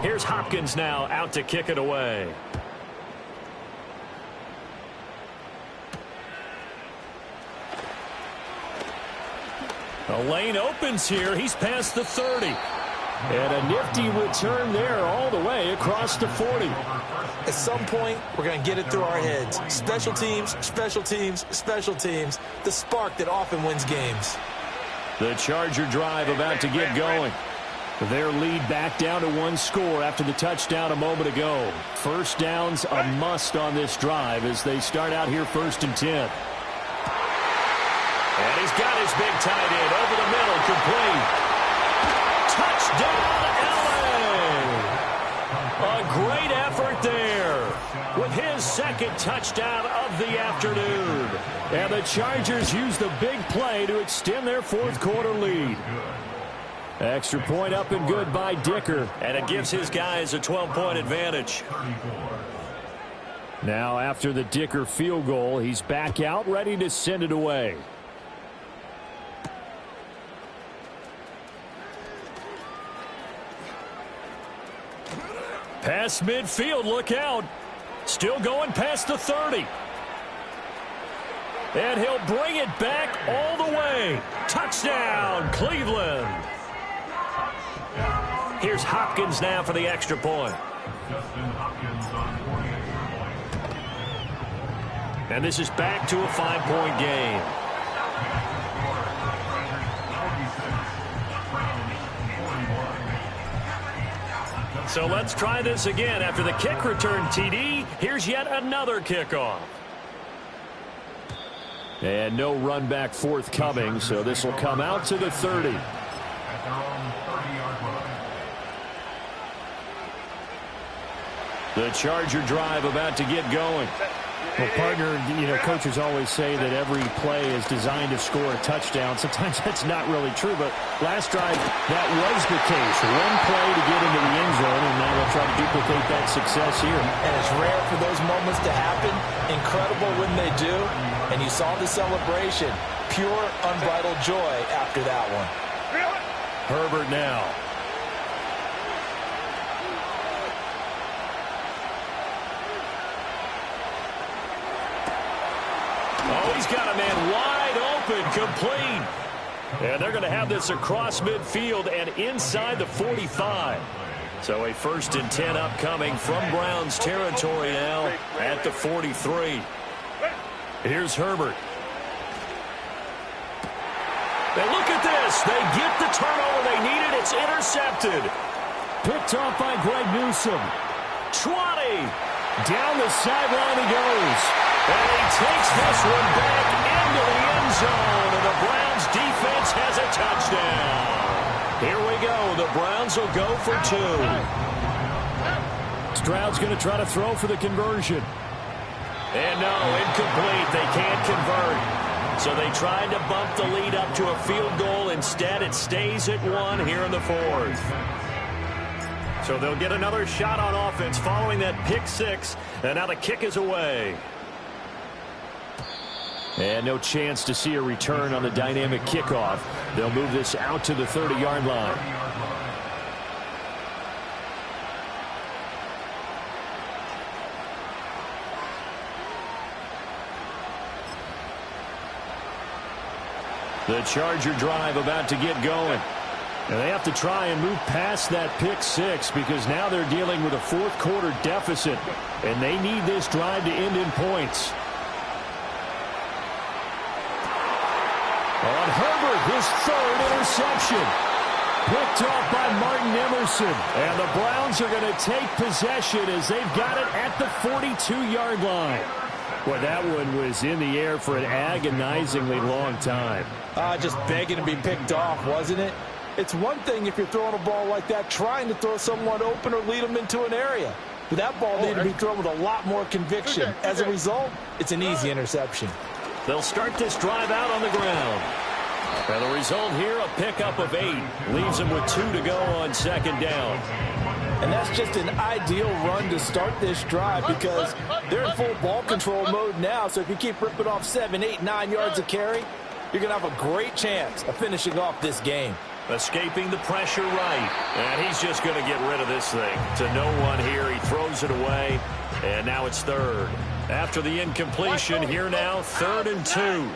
Here's Hopkins now out to kick it away. The lane opens here. He's past the 30. And a nifty return there all the way across the 40. At some point, we're going to get it through our heads. Special teams, special teams, special teams. The spark that often wins games. The Charger drive about to get going. Their lead back down to 1 score after the touchdown a moment ago. First down's a must on this drive as they start out here 1st and 10. And he's got his big tight end over the middle, complete. Touchdown, LA! A great effort there with his second touchdown of the afternoon. And the Chargers use the big play to extend their fourth quarter lead. Extra point up and good by Dicker. And it gives his guys a 12-point advantage. Now after the Dicker field goal, he's back out ready to send it away. Past midfield, look out. Still going past the 30. And he'll bring it back all the way. Touchdown, Cleveland. Here's Hopkins now for the extra point. And this is back to a 5-point game. So let's try this again. After the kick return TD, here's yet another kickoff. And no run back forthcoming, so this will come out to the 30. The Charger drive about to get going. Well, partner, coaches always say that every play is designed to score a touchdown. Sometimes that's not really true, but last drive, that was the case. One play to get into the end zone, and now they'll try to duplicate that success here. And it's rare for those moments to happen. Incredible when they do. And you saw the celebration. Pure, unbridled joy after that one. Herbert now. Oh, he's got a man wide open, complete. And they're going to have this across midfield and inside the 45. So a 1st and 10 upcoming from Browns territory now at the 43. Here's Herbert. And look at this. They get the turnover they needed. It's intercepted. Picked off by Greg Newsome. 20. Down the sideline he goes. And he takes this one back into the end zone. And the Browns defense has a touchdown. Here we go. The Browns will go for 2. Stroud's going to try to throw for the conversion. And no, incomplete. They can't convert. So they tried to bump the lead up to a field goal. Instead, it stays at 1 here in the 4th. So they'll get another shot on offense following that pick 6. And now the kick is away. And no chance to see a return on the dynamic kickoff. They'll move this out to the 30-yard line. The Charger drive about to get going. And they have to try and move past that pick 6 because now they're dealing with a fourth quarter deficit. And they need this drive to end in points. On Herbert, his 3rd interception. Picked off by Martin Emerson. And the Browns are going to take possession as they've got it at the 42-yard line. Well, that one was in the air for an agonizingly long time. Just begging to be picked off, wasn't it? It's one thing if you're throwing a ball like that, trying to throw someone open or lead them into an area. But that ball needed to be thrown with a lot more conviction. As a result, it's an easy interception. They'll start this drive out on the ground. And the result here, a pickup of 8. Leaves them with 2 to go on 2nd down. And that's just an ideal run to start this drive because they're in full ball control mode now. So if you keep ripping off 7, 8, 9 yards of carry, you're going to have a great chance of finishing off this game. Escaping the pressure right. And he's just going to get rid of this thing. To no one here. He throws it away. And now it's 3rd. After the incompletion, here now, 3rd and 2.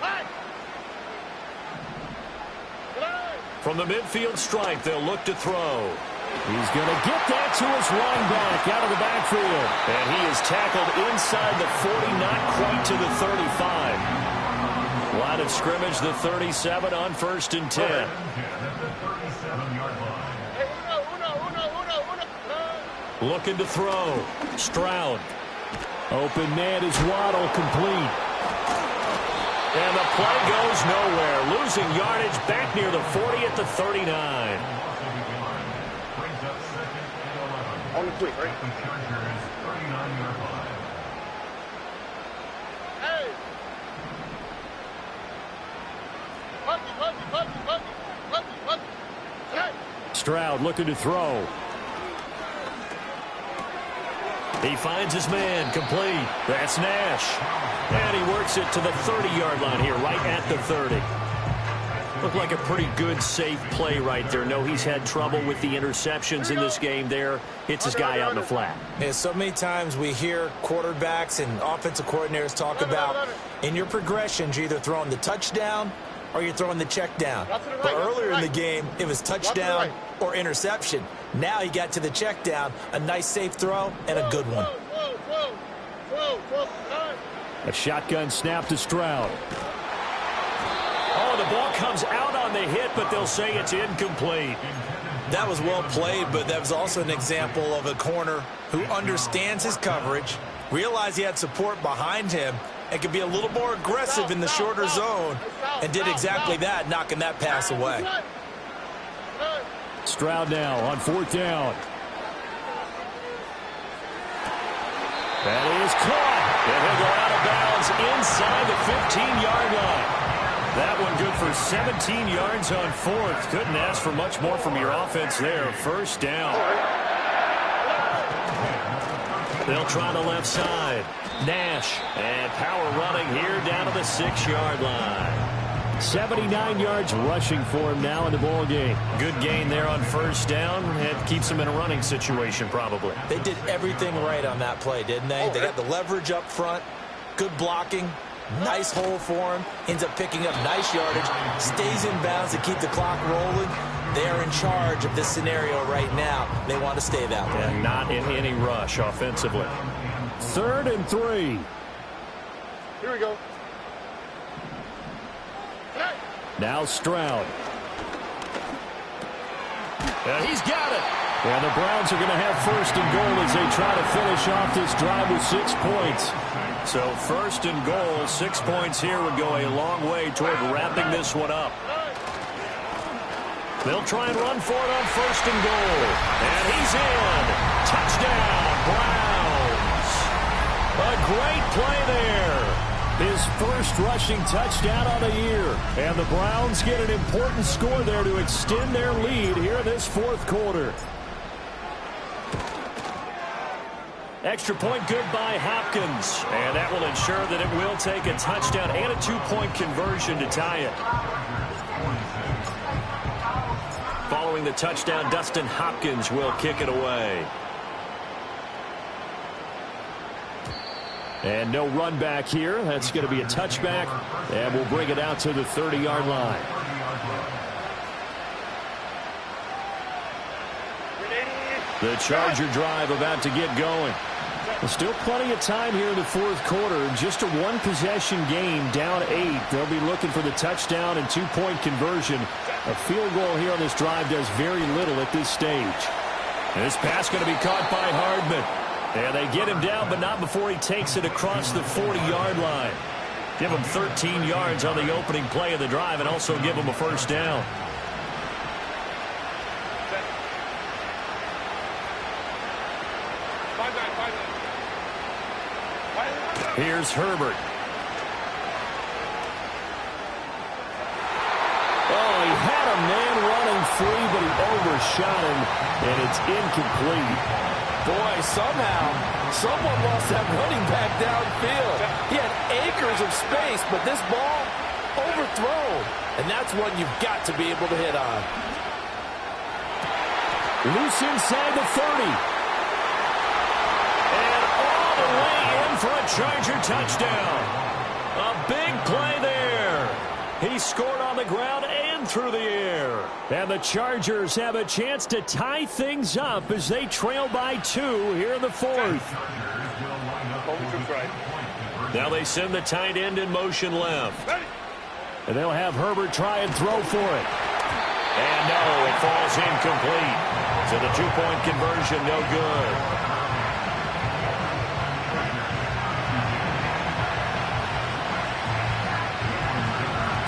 From the midfield stripe, they'll look to throw. He's going to get that to his running back out of the backfield. And he is tackled inside the 40, not quite to the 35. Line of scrimmage, the 37 on 1st and 10. Looking to throw. Stroud. Open man is Waddle, complete. And the play goes nowhere. Losing yardage back near the 40 at the 39. On the quick, right? Hey! Puppy. Hey! Stroud looking to throw. He finds his man, complete. That's Nash. And he works it to the 30-yard line here, right at the 30. Looked like a pretty good, safe play right there. No, he's had trouble with the interceptions in this game there. Hits his guy out in the flat. Yeah, so many times we hear quarterbacks and offensive coordinators talk about in your progressions, you're either throwing the touchdown or you're throwing the check down. But earlier in the game, it was touchdown or interception. Now he got to the check down, a nice safe throw, and a good one. A shotgun snap to Stroud. Oh, the ball comes out on the hit, but they'll say it's incomplete. That was well played, but that was also an example of a corner who understands his coverage, realized he had support behind him, and could be a little more aggressive in the shorter zone, and did exactly that, knocking that pass away. Stroud now on 4th down. That is caught. And he'll go out of bounds inside the 15-yard line. That one good for 17 yards on 4th. Couldn't ask for much more from your offense there. 1st down. They'll try the left side. Nash. And power running here down to the 6-yard line. 79 yards rushing for him now in the ball game. Good gain there on 1st down. It keeps him in a running situation probably. They did everything right on that play, didn't they? They got the leverage up front, good blocking, nice hole for him, ends up picking up nice yardage, stays in bounds to keep the clock rolling. They're in charge of this scenario right now. They want to stay that way. And not in any rush offensively. 3rd and 3. Here we go. Now Stroud. He's got it. And the Browns are going to have 1st and goal as they try to finish off this drive with 6 points. So 1st and goal, 6 points here would go a long way toward wrapping this one up. They'll try and run for it on 1st and goal. And he's in. Touchdown, Browns. A great play there. His 1st rushing touchdown on the year. And the Browns get an important score there to extend their lead here in this 4th quarter. Extra point good by Hopkins. And that will ensure that it will take a touchdown and a 2-point conversion to tie it. Following the touchdown, Dustin Hopkins will kick it away. And no run back here. That's going to be a touchback. And we'll bring it out to the 30-yard line. The Charger drive about to get going. There's still plenty of time here in the 4th quarter. Just a 1-possession game, down 8. They'll be looking for the touchdown and 2-point conversion. A field goal here on this drive does very little at this stage. This pass going to be caught by Hardman. And they get him down, but not before he takes it across the 40-yard line. Give him 13 yards on the opening play of the drive and also give him a 1st down. Here's Herbert. Oh, he had a man running free, but he overshot him, and it's incomplete. Boy, somehow, someone lost that running back downfield. He had acres of space, but this ball overthrown. And that's one you've got to be able to hit on. Loose inside the 30. And all the way in for a Charger touchdown. A big play there. He scored on the ground and through the air. And the Chargers have a chance to tie things up as they trail by 2 here in the 4th. Now they send the tight end in motion left. And they'll have Herbert try and throw for it. And no, it falls incomplete. So the 2-point conversion, no good.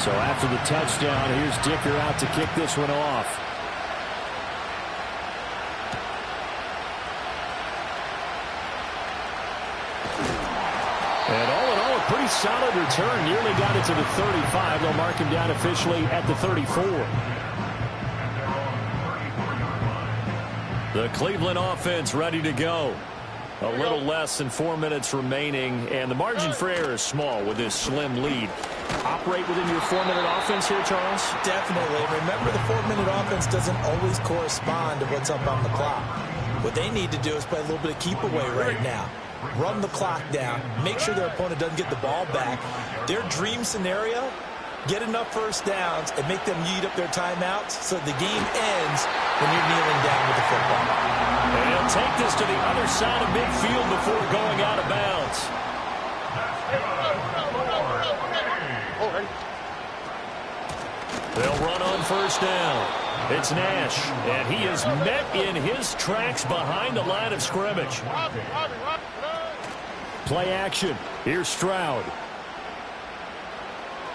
So after the touchdown, here's Dicker out to kick this one off. And all in all, a pretty solid return. Nearly got it to the 35. They'll mark him down officially at the 34. The Cleveland offense ready to go. A little less than 4 minutes remaining, and the margin for error is small with this slim lead. Operate within your 4-minute offense here, Charles? Definitely. Remember, the 4-minute offense doesn't always correspond to what's up on the clock. What they need to do is play a little bit of keep away right now. Run the clock down. Make sure their opponent doesn't get the ball back. Their dream scenario, get enough first downs and make them eat up their timeouts so the game ends when you're kneeling down with the football. And he'll take this to the other side of midfield before going out of bounds. They'll run on first down. It's Nash, and he is met in his tracks behind the line of scrimmage. Play action. Here's Stroud.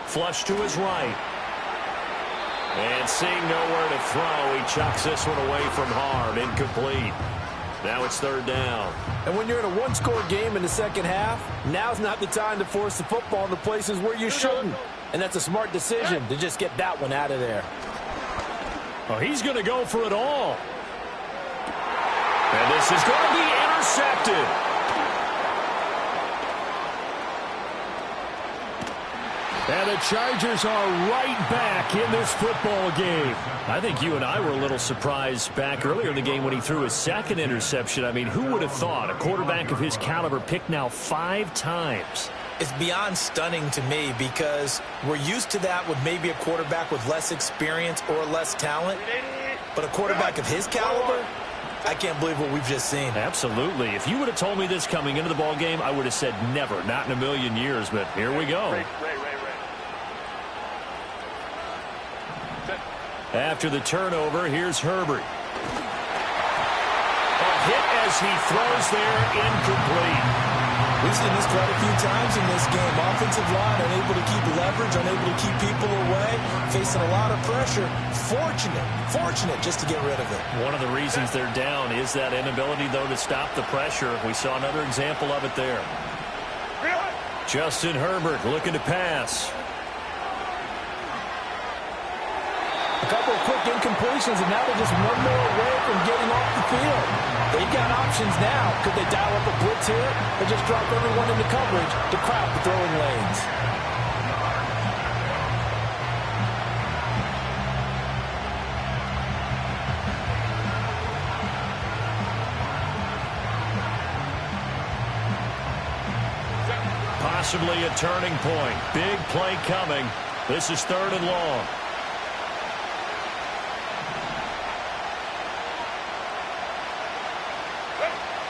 Flush to his right. And seeing nowhere to throw, he chucks this one away from harm. Incomplete. Now it's third down. And when you're in a one-score game in the second half, now's not the time to force the football in the places where you shouldn't. And that's a smart decision to just get that one out of there. Oh, he's going to go for it all. And this is going to be intercepted. And the Chargers are right back in this football game. I think you and I were a little surprised back earlier in the game when he threw his second interception. I mean, who would have thought a quarterback of his caliber picked now 5 times? It's beyond stunning to me because we're used to that with maybe a quarterback with less experience or less talent. But a quarterback of his caliber, I can't believe what we've just seen. Absolutely. If you would have told me this coming into the ball game, I would have said never, not in a million years. But here we go. After the turnover, here's Herbert. A hit as he throws there, incomplete. We've seen this quite a few times in this game. Offensive line unable to keep leverage, unable to keep people away, facing a lot of pressure. Fortunate just to get rid of it. One of the reasons they're down is that inability, though, to stop the pressure. We saw another example of it there. Justin Herbert looking to pass. A couple of quick incompletions, and now they're just one more away from getting off the field. They've got options now. Could they dial up a blitz here or just drop everyone into coverage to crowd the throwing lanes? Possibly a turning point. Big play coming. This is 3rd and long.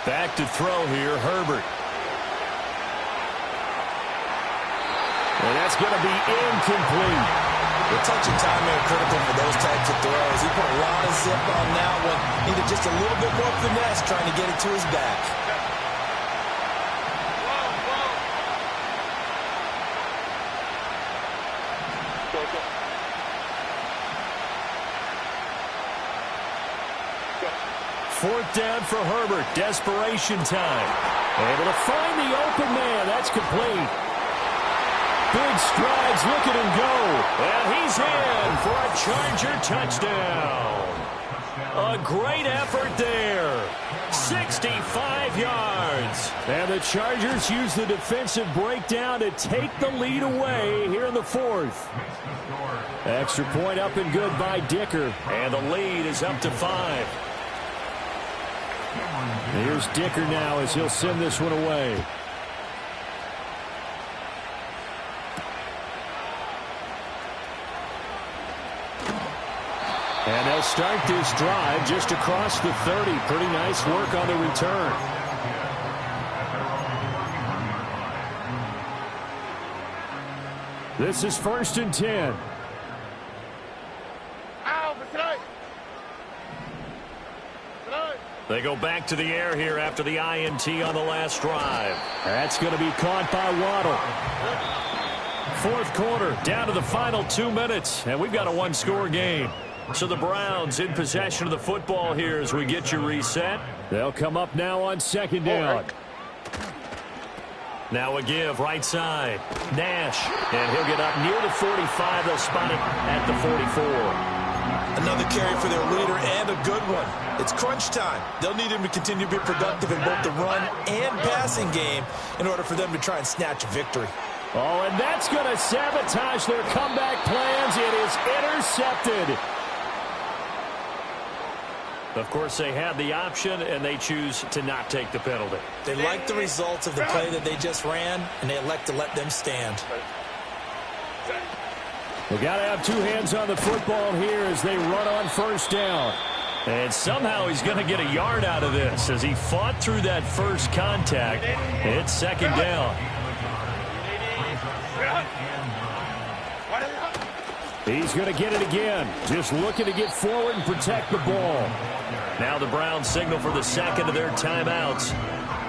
Back to throw here, Herbert. And that's going to be incomplete. The touch and timing are critical for those types of throws. He put a lot of zip on that one. Needed just a little bit more finesse trying to get it to his back. Fourth down for Herbert. Desperation time. Able to find the open man. That's complete. Big strides. Look at him go. And he's in for a Charger touchdown. A great effort there. 65 yards. And the Chargers use the defensive breakdown to take the lead away here in the 4th. Extra point up and good by Dicker. And the lead is up to 5. Here's Dicker now as he'll send this one away. And they'll start this drive just across the 30. Pretty nice work on the return. This is 1st and 10. They go back to the air here after the INT on the last drive. That's going to be caught by Waddle. fourth quarter, down to the final 2 minutes, and we've got a one-score game. So the Browns in possession of the football here as we get you reset. They'll come up now on second down. Now a give, right side. Nash, and he'll get up near the 45. They'll spot it at the 44. Another carry for their leader and a good one. It's crunch time. They'll need him to continue to be productive in both the run and passing game in order for them to try and snatch a victory. Oh, and that's going to sabotage their comeback plans. It is intercepted. Of course, they had the option, and they choose to not take the penalty. They like the results of the play that they just ran, and they elect to let them stand. We got to have two hands on the football here as they run on first down. And somehow he's going to get a yard out of this as he fought through that first contact. It's second down. He's going to get it again. Just looking to get forward and protect the ball. Now the Browns signal for the second of their timeouts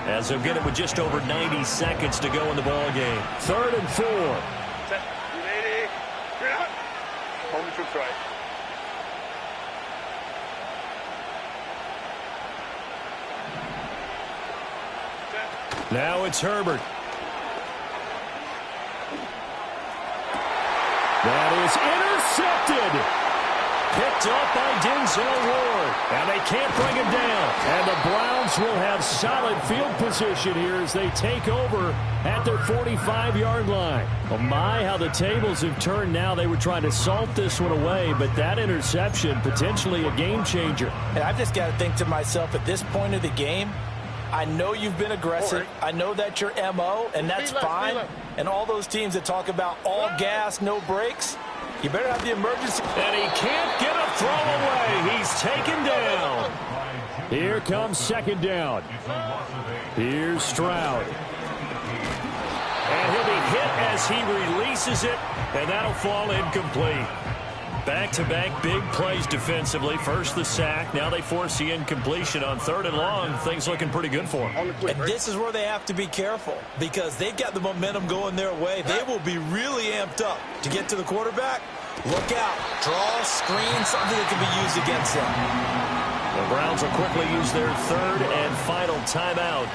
as they'll get it with just over 90 seconds to go in the ball game. 3rd and 4. Home troops right. Now it's Herbert. That is intercepted. Picked up by Denzel Ward. And they can't bring him down. And the Browns will have solid field position here as they take over at their 45-yard line. Oh my, how the tables have turned now. They were trying to salt this one away, but that interception, potentially a game changer. And I've just got to think to myself, at this point of the game, I know you've been aggressive. I know that's your MO, and that's fine. And all those teams that talk about all gas, no brakes, you better have the emergency. And he can't get a throw away. He's taken down. Here comes second down. Here's Stroud. And he'll be hit as he releases it, and that'll fall incomplete. Back-to-back big plays defensively. First the sack. Now they force the incompletion on 3rd and long. Things looking pretty good for them. And this is where they have to be careful because they've got the momentum going their way. They will be really amped up to get to the quarterback. Look out. Draw, screen, something that can be used against them. The Browns will quickly use their 3rd and final timeout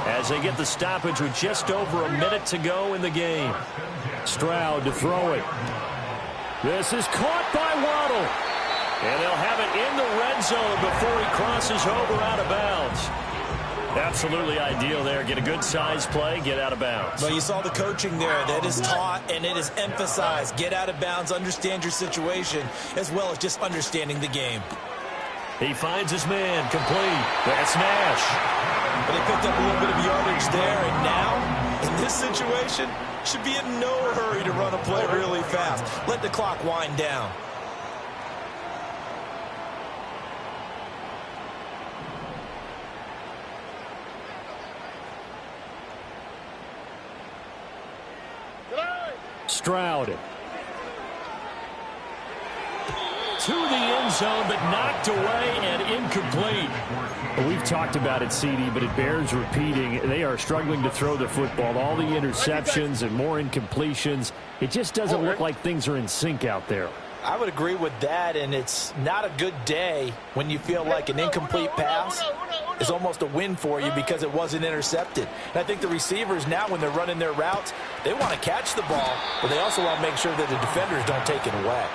as they get the stoppage with just over a minute to go in the game. Stroud to throw it. This is caught by Waddle. And they'll have it in the red zone before he crosses over out of bounds. Absolutely ideal there. Get a good size play, get out of bounds. Well, you saw the coaching there. That is taught and it is emphasized. Get out of bounds, understand your situation, as well as just understanding the game. He finds his man, complete. That's Nash. But they picked up a little bit of yardage there, and now, in this situation, should be in no hurry to run a play really fast. Let the clock wind down. Stroud. To the end zone, but knocked away and incomplete. Well, we've talked about it, CD, but it bears repeating. They are struggling to throw the football. All the interceptions and more incompletions. It just doesn't look like things are in sync out there. I would agree with that, and it's not a good day when you feel like an incomplete pass is almost a win for you because it wasn't intercepted. And I think the receivers now, when they're running their routes, they want to catch the ball, but they also want to make sure that the defenders don't take it away.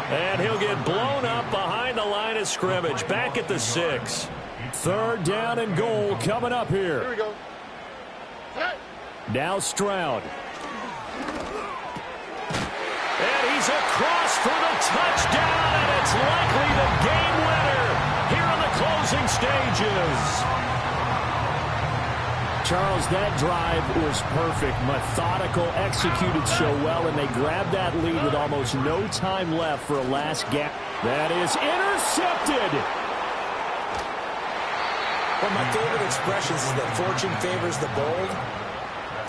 And he'll get blown up behind the line of scrimmage, back at the 6. 3rd down and goal coming up here. Here we go. Now Stroud. And he's across for the touchdown, and it's likely the game winner here in the closing stages. Charles, that drive was perfect, methodical, executed so well, and they grabbed that lead with almost no time left for a last gap. That is intercepted. One of my favorite expressions is that fortune favors the bold.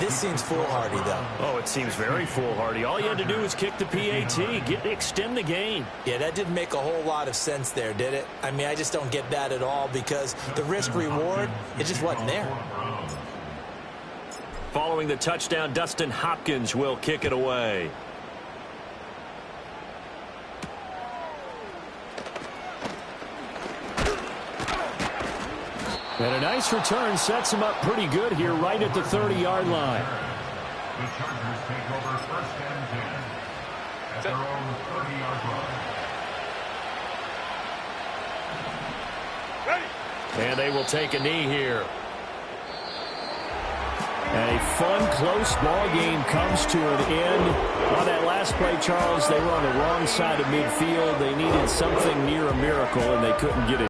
This seems foolhardy, though. Oh, it seems very foolhardy. All you had to do was kick the PAT, extend the game. Yeah, that didn't make a whole lot of sense there, did it? I mean, I just don't get that at all because the risk-reward, it just wasn't there. Following the touchdown, Dustin Hopkins will kick it away. And a nice return sets him up pretty good here right at the 30-yard line. The Chargers take over first and 10 at their own 30-yard line. And they will take a knee here. And a fun, close ball game comes to an end. On that last play, Charles, they were on the wrong side of midfield. They needed something near a miracle, and they couldn't get it.